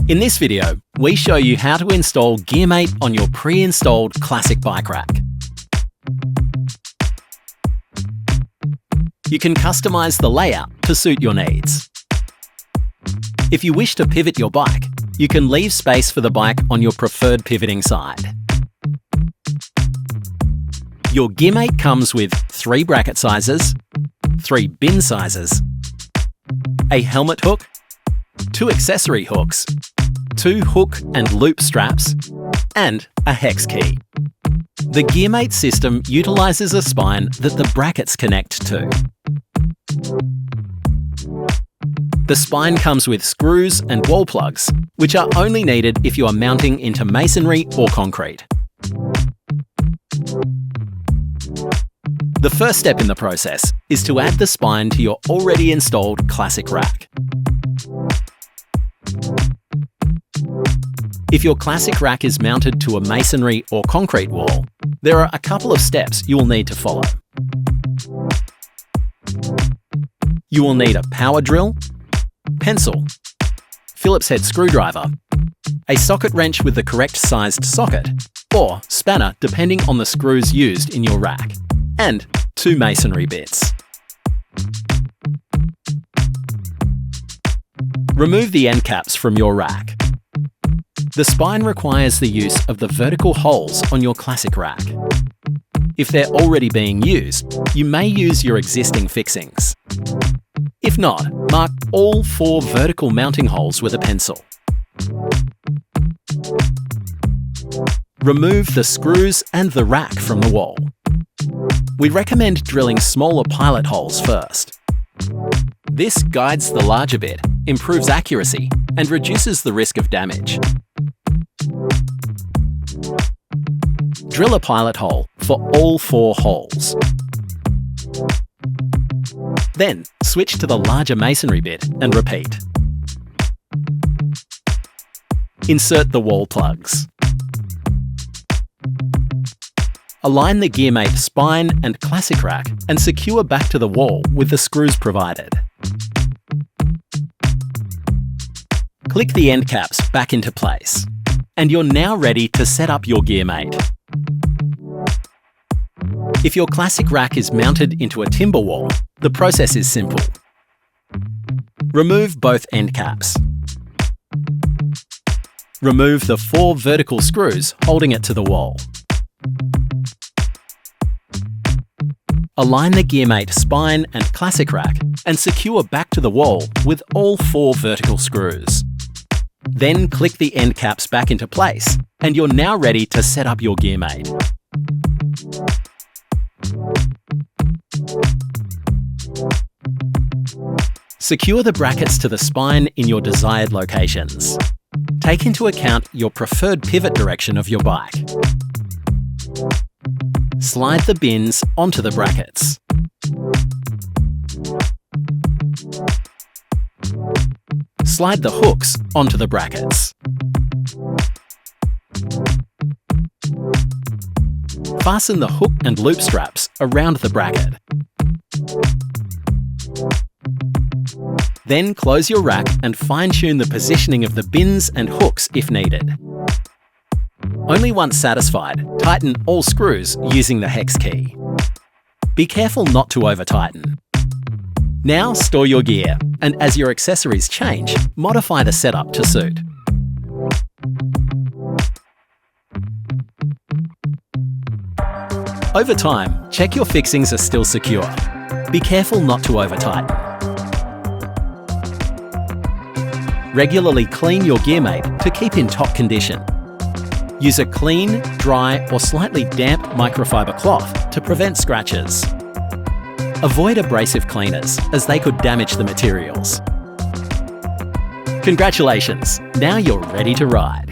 In this video, we show you how to install GearMate on your pre-installed classic bike rack. You can customize the layout to suit your needs. If you wish to pivot your bike, you can leave space for the bike on your preferred pivoting side. Your GearMate comes with 3 bracket sizes, 3 bin sizes, a helmet hook, 2 accessory hooks, 2 hook and loop straps, and a hex key. The GearMate system utilises a spine that the brackets connect to. The spine comes with screws and wall plugs, which are only needed if you are mounting into masonry or concrete. The first step in the process is to add the spine to your already installed classic rack. If your classic rack is mounted to a masonry or concrete wall, there are a couple of steps you will need to follow. You will need a power drill, pencil, Phillips head screwdriver, a socket wrench with the correct sized socket, or spanner depending on the screws used in your rack, and 2 masonry bits. Remove the end caps from your rack. The spine requires the use of the vertical holes on your classic rack. If they're already being used, you may use your existing fixings. If not, mark all 4 vertical mounting holes with a pencil. Remove the screws and the rack from the wall. We recommend drilling smaller pilot holes first. This guides the larger bit, improves accuracy, and reduces the risk of damage. Drill a pilot hole for all 4 holes. Then switch to the larger masonry bit and repeat. Insert the wall plugs. Align the GearMate spine and classic rack and secure back to the wall with the screws provided. Click the end caps back into place, and you're now ready to set up your GearMate. If your classic rack is mounted into a timber wall, the process is simple. Remove both end caps. Remove the 4 vertical screws holding it to the wall. Align the GearMate spine and classic rack and secure back to the wall with all 4 vertical screws. Then click the end caps back into place, and you're now ready to set up your GearMate. Secure the brackets to the spine in your desired locations. Take into account your preferred pivot direction of your bike. Slide the bins onto the brackets. Slide the hooks onto the brackets. Fasten the hook and loop straps around the bracket. Then close your rack and fine-tune the positioning of the bins and hooks if needed. Only once satisfied, tighten all screws using the hex key. Be careful not to over-tighten. Now store your gear, and as your accessories change, modify the setup to suit. Over time, check your fixings are still secure. Be careful not to over-tighten. Regularly clean your GearMate to keep in top condition. Use a clean, dry, or slightly damp microfiber cloth to prevent scratches. Avoid abrasive cleaners, as they could damage the materials. Congratulations! Now you're ready to ride.